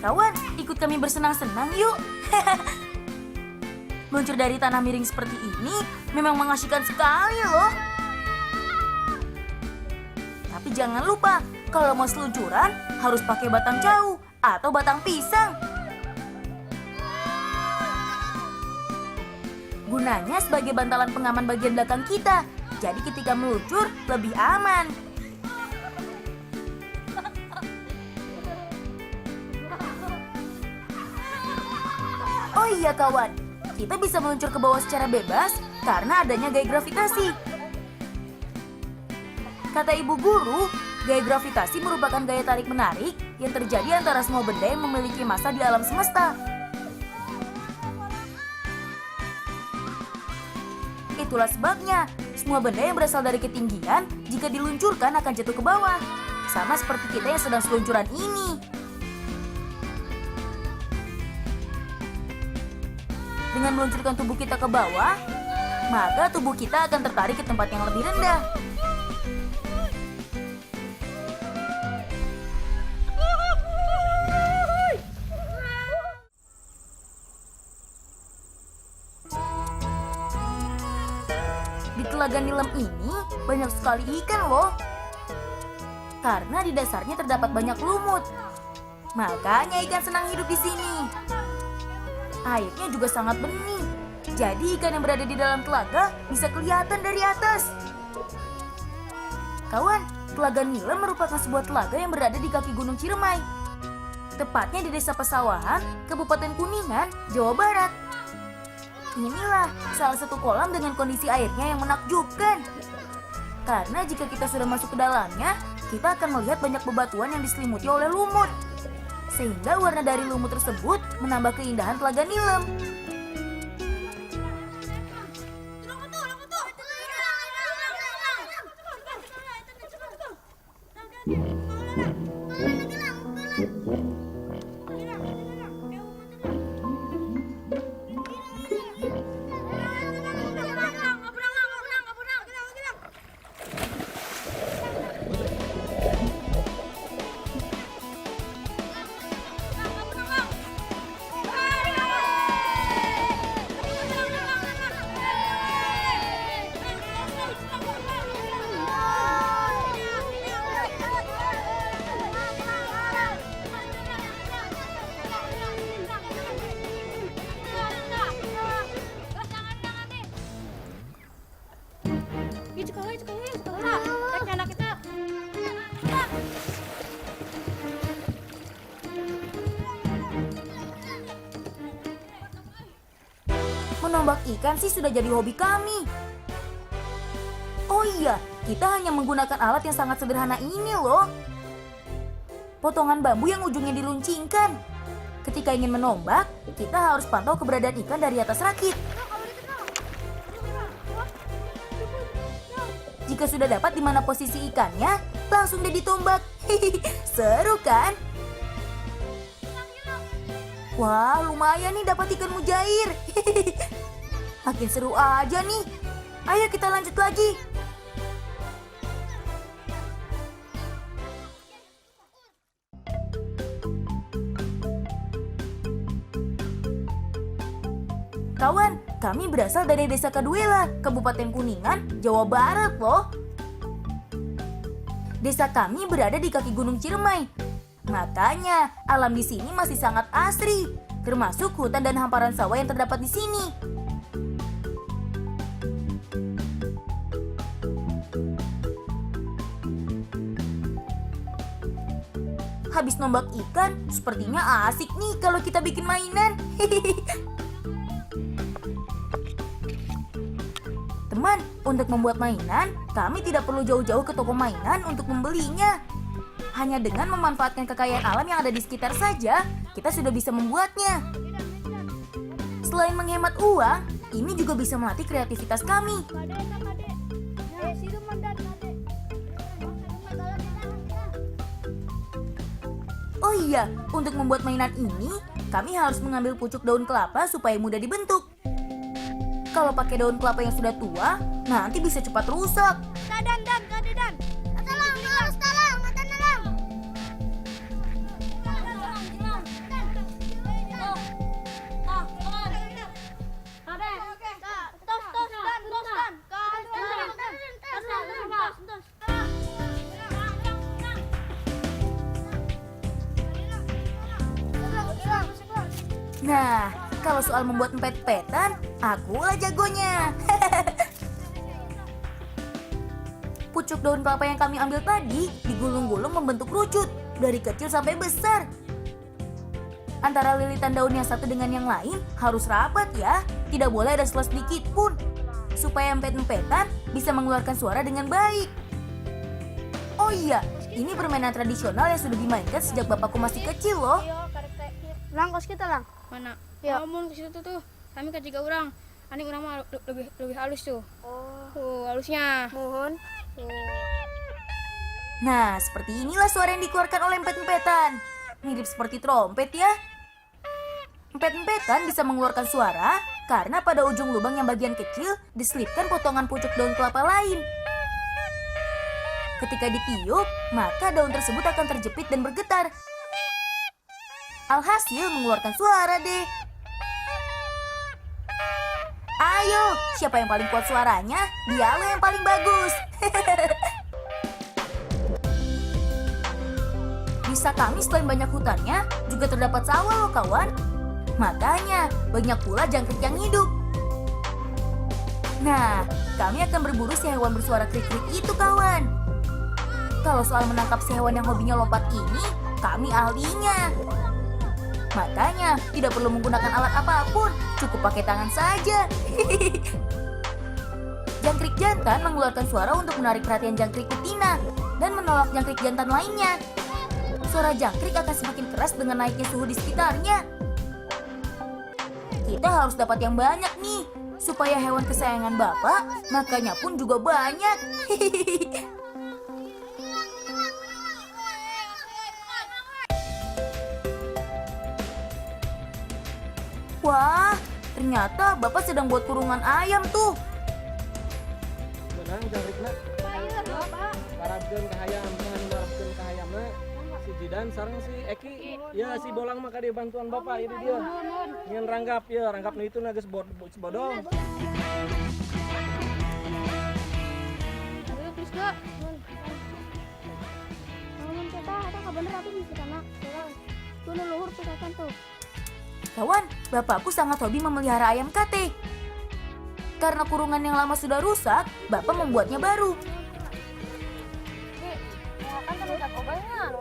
Kawan, ikut kami bersenang-senang yuk. Meluncur dari tanah miring seperti ini memang mengasyikan sekali loh. Tapi jangan lupa, kalau mau seluncuran harus pakai batang jauh atau batang pisang. Gunanya sebagai bantalan pengaman bagian belakang kita. Jadi ketika meluncur lebih aman. Oh iya kawan, kita bisa meluncur ke bawah secara bebas karena adanya gaya gravitasi. Kata ibu guru, gaya gravitasi merupakan gaya tarik-menarik yang terjadi antara semua benda yang memiliki massa di alam semesta. Itulah sebabnya, semua benda yang berasal dari ketinggian jika diluncurkan akan jatuh ke bawah. Sama seperti kita yang sedang seluncuran ini. Dengan meluncurkan tubuh kita ke bawah, maka tubuh kita akan tertarik ke tempat yang lebih rendah. Di Telaga Nilem ini banyak sekali ikan loh. Karena di dasarnya terdapat banyak lumut. Makanya ikan senang hidup di sini. Airnya juga sangat bening. Jadi ikan yang berada di dalam telaga bisa kelihatan dari atas. Kawan, Telaga Nilem merupakan sebuah telaga yang berada di kaki Gunung Ciremai. Tepatnya di Desa Pesawahan, Kabupaten Kuningan, Jawa Barat. Inilah salah satu kolam dengan kondisi airnya yang menakjubkan. Karena jika kita sudah masuk ke dalamnya, kita akan melihat banyak bebatuan yang diselimuti oleh lumut. Sehingga warna dari lumut tersebut menambah keindahan Telaga Nilem. Menombak ikan sih sudah jadi hobi kami. Oh iya, kita hanya menggunakan alat yang sangat sederhana ini loh. Potongan bambu yang ujungnya diluncingkan. Ketika ingin menombak, kita harus pantau keberadaan ikan dari atas rakit. Jika sudah dapat di mana posisi ikannya, langsung deh ditombak. Seru kan? Wah, lumayan nih dapat ikan mujair. Makin seru aja nih. Ayo kita lanjut lagi. Kawan, kami berasal dari Desa Kaduela, Kabupaten Kuningan, Jawa Barat loh. Desa kami berada di kaki Gunung Ciremai. Makanya, alam di sini masih sangat asri, termasuk hutan dan hamparan sawah yang terdapat di sini. Habis nombak ikan, sepertinya asik nih kalau kita bikin mainan. Teman, untuk membuat mainan, kami tidak perlu jauh-jauh ke toko mainan untuk membelinya. Hanya dengan memanfaatkan kekayaan alam yang ada di sekitar saja, kita sudah bisa membuatnya. Selain menghemat uang, ini juga bisa melatih kreativitas kami. Oh iya, untuk membuat mainan ini, kami harus mengambil pucuk daun kelapa supaya mudah dibentuk. Kalau pakai daun kelapa yang sudah tua, nanti bisa cepat rusak. Dan. Tolong, tolong, tolong. Nah, kalau soal membuat empet-empetan, akulah jagonya. Pucuk daun kelapa yang kami ambil tadi digulung-gulung membentuk rucut, dari kecil sampai besar. Antara lilitan daun yang satu dengan yang lain harus rapat ya, tidak boleh ada sela sedikit pun. Supaya empet-empetan bisa mengeluarkan suara dengan baik. Oh iya, ini permainan tradisional yang sudah dimainkan sejak bapakku masih kecil loh. Lang, kos kita lang. Mana? Ya. Kamu ke situ tuh. Kami kan 3 orang. Ani orang mah lebih halus tuh. Oh, Halusnya. mohon. Nah, seperti inilah suara yang dikeluarkan oleh empet-empetan. Mirip seperti trompet ya. Empet-empetan bisa mengeluarkan suara karena pada ujung lubang yang bagian kecil diselipkan potongan pucuk daun kelapa lain. Ketika ditiup, maka daun tersebut akan terjepit dan bergetar. Alhasil mengeluarkan suara deh. Ayo, siapa yang paling kuat suaranya? Dialah yang paling bagus. Desa kami selain banyak hutannya, juga terdapat sawah loh kawan. Makanya banyak pula jangkrik yang hidup. Nah, kami akan berburu si hewan bersuara krik-krik itu kawan. Kalau soal menangkap si hewan yang hobinya lompat ini, kami ahlinya. Makanya tidak perlu menggunakan alat apapun, cukup pakai tangan saja. Jangkrik jantan mengeluarkan suara untuk menarik perhatian jangkrik betina dan menolak jangkrik jantan lainnya. Suara jangkrik akan semakin keras dengan naiknya suhu di sekitarnya. Kita harus dapat yang banyak nih, supaya hewan kesayangan Bapak makannya pun juga banyak. Wah, ternyata Bapak sedang buat kurungan ayam tuh. Benang jangkrikna parabkeun ka hayam, jangan marabkeun ka hayamna. Si Jidan sareng si Eki, ya si Bolang maka dia bantuan Bapak ini dia. Ngan ranggap ya, ranggap nu itu geus bodong. Ayo, please gak. Ngomong kita, ada nggak bener aku bisa tanah. Tuh leluhur tuh kan tuh. Kawan, bapakku sangat hobi memelihara ayam kate. Karena kurungan yang lama sudah rusak, bapak membuatnya baru. Kan terus aku banyak.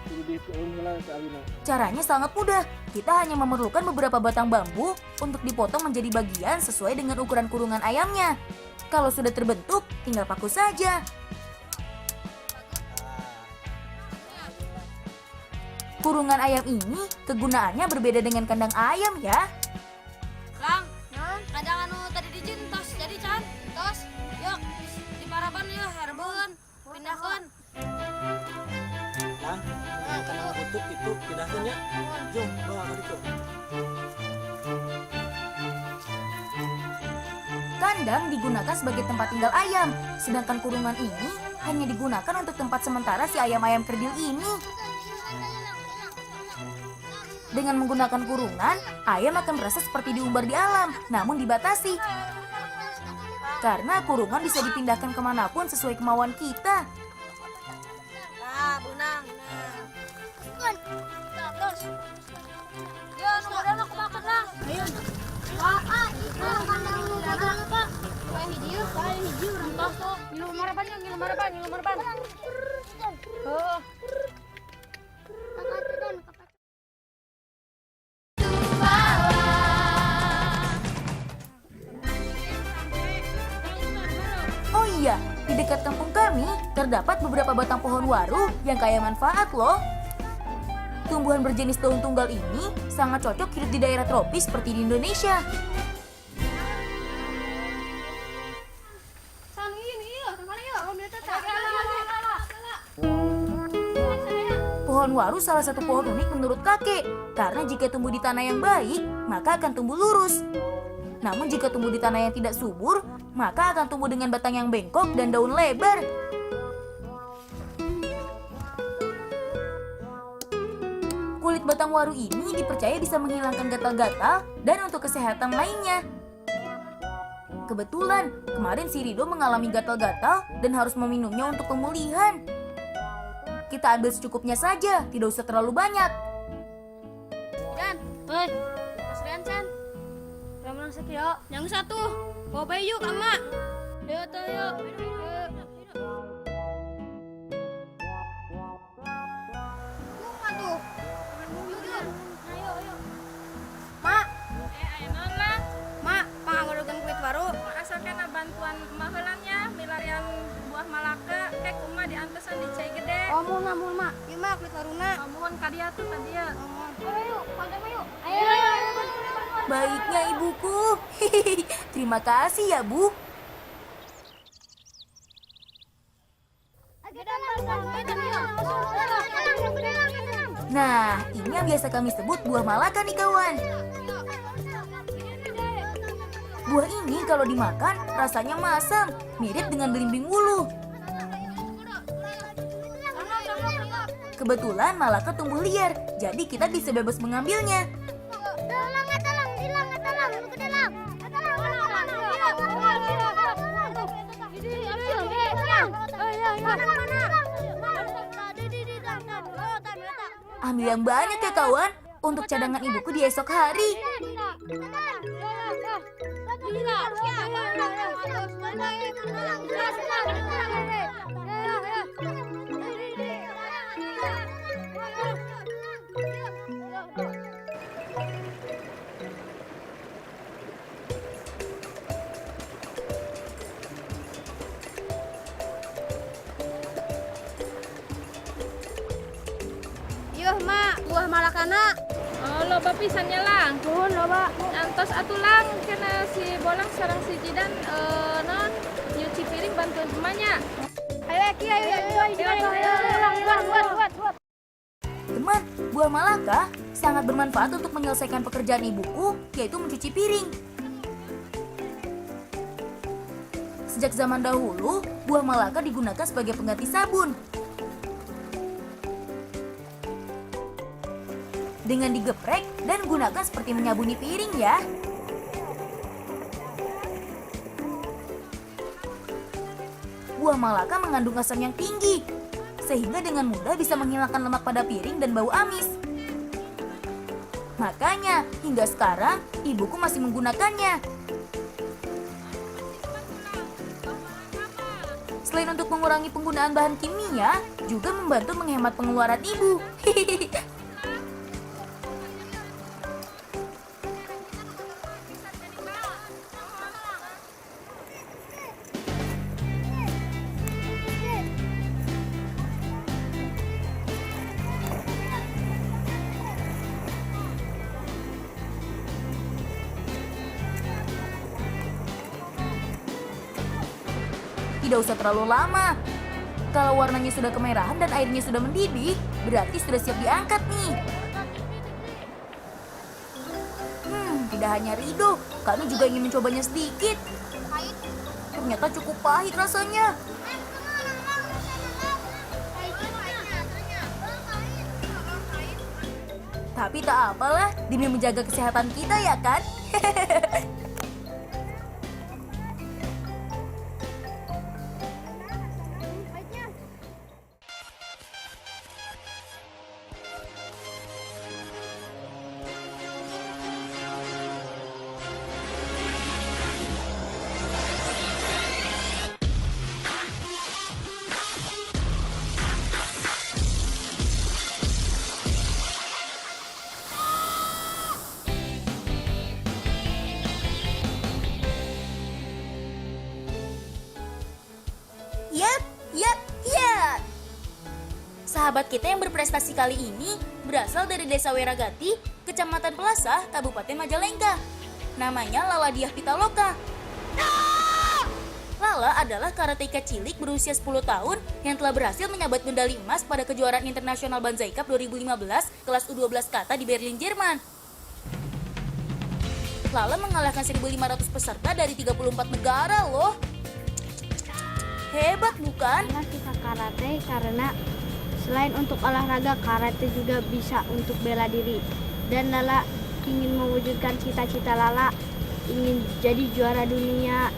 Kudu dikeun heula si Alina. Caranya sangat mudah. Kita hanya memerlukan beberapa batang bambu untuk dipotong menjadi bagian sesuai dengan ukuran kurungan ayamnya. Kalau sudah terbentuk, tinggal paku saja. Kurungan ayam ini kegunaannya berbeda dengan kandang ayam ya. Lang, kadang anu tadi dijin tos jadi can. Tos, yuk di paraban yuk herbeun, pindahkeun. Lang, kana butuh itu pindahkeun nya. Jom, bawa ka ditu. Kandang digunakan sebagai tempat tinggal ayam, sedangkan kurungan ini hanya digunakan untuk tempat sementara si ayam-ayam kerdil ini. Dengan menggunakan kurungan, ayam akan merasa seperti diumbar di alam, namun dibatasi. Karena kurungan bisa dipindahkan kemanapun sesuai kemauan kita. Nah, bunang. Tos. Yo, nu modal aku makan lang. Ayo. Itu kandang lu dagang apa? Kayak hiji urang tos tuh. Ngilu maraban. Oh. Oh iya, di dekat kampung kami terdapat beberapa batang pohon waru yang kaya manfaat loh. Tumbuhan berjenis daun tunggal ini sangat cocok hidup di daerah tropis seperti di Indonesia. Pohon waru salah satu pohon unik menurut kakek, karena jika tumbuh di tanah yang baik, maka akan tumbuh lurus. Namun jika tumbuh di tanah yang tidak subur, maka akan tumbuh dengan batang yang bengkok dan daun lebar. Kulit batang waru ini dipercaya bisa menghilangkan gatal-gatal dan untuk kesehatan lainnya. Kebetulan, kemarin si Rido mengalami gatal-gatal dan harus meminumnya untuk pemulihan. Kita ambil secukupnya saja, tidak usah terlalu banyak. Hei, pasrian Chan. Ramlan sekio. Yang satu, bawa bayu kak mak. Yuk tuh yuk. Mak, mak, panganggurugan kuit baru. Asalkan bantuan mahelannya milarian buah malaka kayak kuma di antesan di cai gede. Oh, mun mak. Ieu mah kuit baruna. Amun kadia tuh kadia. Ayo, pandai yuk. Ayo. Baiknya ibuku. Terima kasih ya, Bu. Nah, ini yang biasa kami sebut buah malaka nih kawan. Buah ini kalau dimakan rasanya masam, mirip dengan belimbing wuluh. Kebetulan malaka tumbuh liar, jadi kita bisa bebas mengambilnya. Ambil yang banyak ya kawan, untuk cadangan ibuku di esok hari. Yuh mak, buah malakana. Oh, loba pisannya lang. Nuhun loba. Antos atulang kena si bolang sarang si jidan non nyuci piring bantuan emaknya. Ayo Eki, ayo. Buat. Teman, buah malaka sangat bermanfaat untuk menyelesaikan pekerjaan ibuku, yaitu mencuci piring. Sejak zaman dahulu, buah malaka digunakan sebagai pengganti sabun. Dengan digeprek dan gunakan seperti menyabuni piring ya. Buah malaka mengandung asam yang tinggi, sehingga dengan mudah bisa menghilangkan lemak pada piring dan bau amis. Makanya, hingga sekarang ibuku masih menggunakannya. Selain untuk mengurangi penggunaan bahan kimia, juga membantu menghemat pengeluaran ibu. Tidak usah terlalu lama. Kalau warnanya sudah kemerahan dan airnya sudah mendidih, berarti sudah siap diangkat nih. Tidak hanya Rido, kami juga ingin mencobanya sedikit. Ternyata cukup pahit rasanya. Tapi tak apalah, demi menjaga kesehatan kita ya kan? Yap. Sahabat kita yang berprestasi kali ini berasal dari Desa Weragati, Kecamatan Pelasah, Kabupaten Majalengka. Namanya Lala Diah Pitaloka. Lala adalah karateka cilik berusia 10 tahun yang telah berhasil menyabet medali emas pada kejuaraan internasional Banzai Cup 2015 kelas U12 kata di Berlin, Jerman. Lala mengalahkan 1.500 peserta dari 34 negara loh. Hebat bukan? Karena kita karate karena selain untuk olahraga, karate juga bisa untuk bela diri. Dan Lala ingin mewujudkan cita-cita Lala ingin jadi juara dunia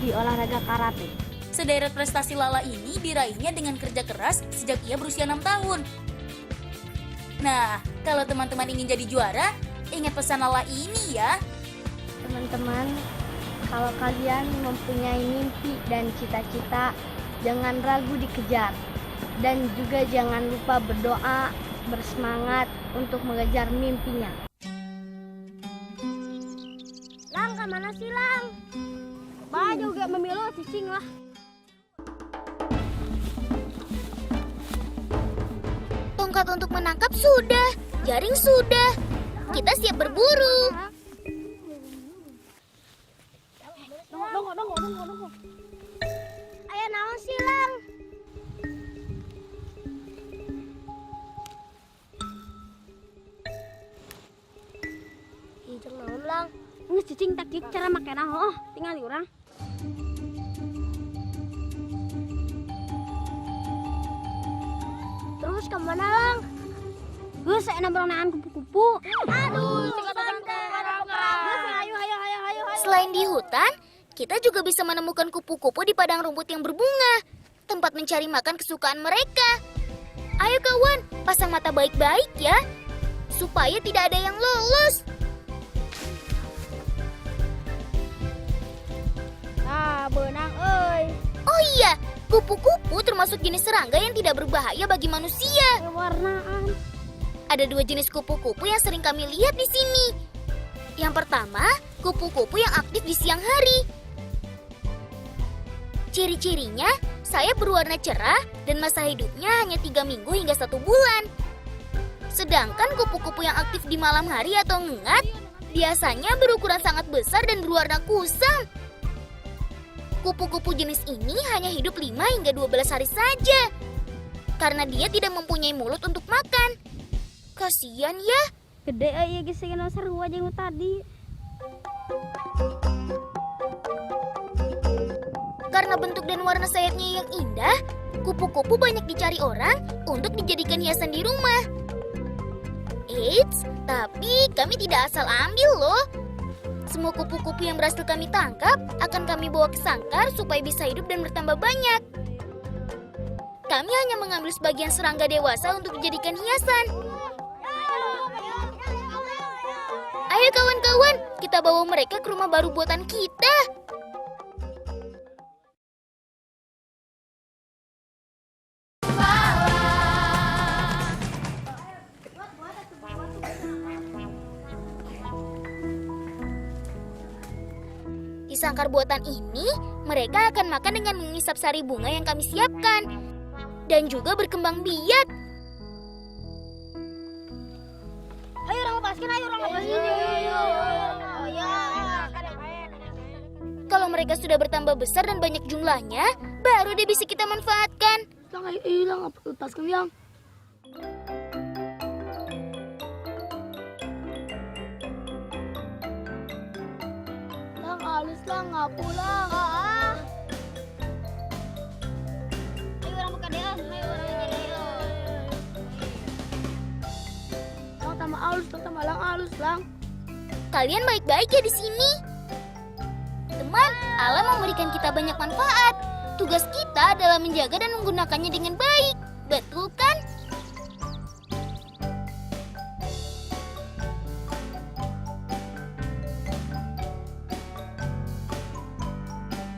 di olahraga karate. Sederet prestasi Lala ini diraihnya dengan kerja keras sejak ia berusia 6 tahun. Nah, kalau teman-teman ingin jadi juara, Ingat pesan Lala ini ya. Teman-teman, kalau kalian mempunyai mimpi dan cita-cita, jangan ragu dikejar. Dan juga jangan lupa berdoa, bersemangat untuk mengejar mimpinya. Lang, kemana sih Lang? Bah juga memilu cicing lah. Tongkat untuk menangkap sudah, jaring sudah. Kita siap berburu. Tunggu. Ayo naon sih Lang? Hijau naon Lang? Nges cicing tak kieu cara make naon? Tinggal di urang. Terus kemana Lang? Gue saya nabrak kupu-kupu. Aduh, ayo. Selain di hutan, kita juga bisa menemukan kupu-kupu di padang rumput yang berbunga, tempat mencari makan kesukaan mereka. Ayo kawan, pasang mata baik-baik ya, supaya tidak ada yang lolos. Ah, benang euy. Oh iya, kupu-kupu termasuk jenis serangga yang tidak berbahaya bagi manusia. Warnaan. Ada 2 jenis kupu-kupu yang sering kami lihat di sini. Yang pertama, kupu-kupu yang aktif di siang hari. Ciri-cirinya, sayap berwarna cerah dan masa hidupnya hanya 3 minggu hingga 1 bulan. Sedangkan kupu-kupu yang aktif di malam hari atau ngengat, biasanya berukuran sangat besar dan berwarna kusam. Kupu-kupu jenis ini hanya hidup 5 hingga 12 hari saja, karena dia tidak mempunyai mulut untuk makan. Kasian ya. Gede ya guys, segala seru aja yang tadi. Karena bentuk dan warna sayapnya yang indah, kupu-kupu banyak dicari orang untuk dijadikan hiasan di rumah. Eits, tapi kami tidak asal ambil loh. Semua kupu-kupu yang berhasil kami tangkap akan kami bawa ke sangkar supaya bisa hidup dan bertambah banyak. Kami hanya mengambil sebagian serangga dewasa untuk dijadikan hiasan. Ayo kawan-kawan, kita bawa mereka ke rumah baru buatan kita. Di sangkar buatan ini, mereka akan makan dengan mengisap sari bunga yang kami siapkan. Dan juga berkembang biak. Ayo orang lepaskan, ayo. Kalau mereka sudah bertambah besar dan banyak jumlahnya, baru dia bisa kita manfaatkan. Lang, ayo hilang, lepaskan yang. Lang, halus lang, nggak pulang. Ayo orang buka dia, ayo. Lang, tambah halus, lang. Kalian baik-baik ya di sini. Teman, Allah memberikan kita banyak manfaat. Tugas kita adalah menjaga dan menggunakannya dengan baik. Betul kan?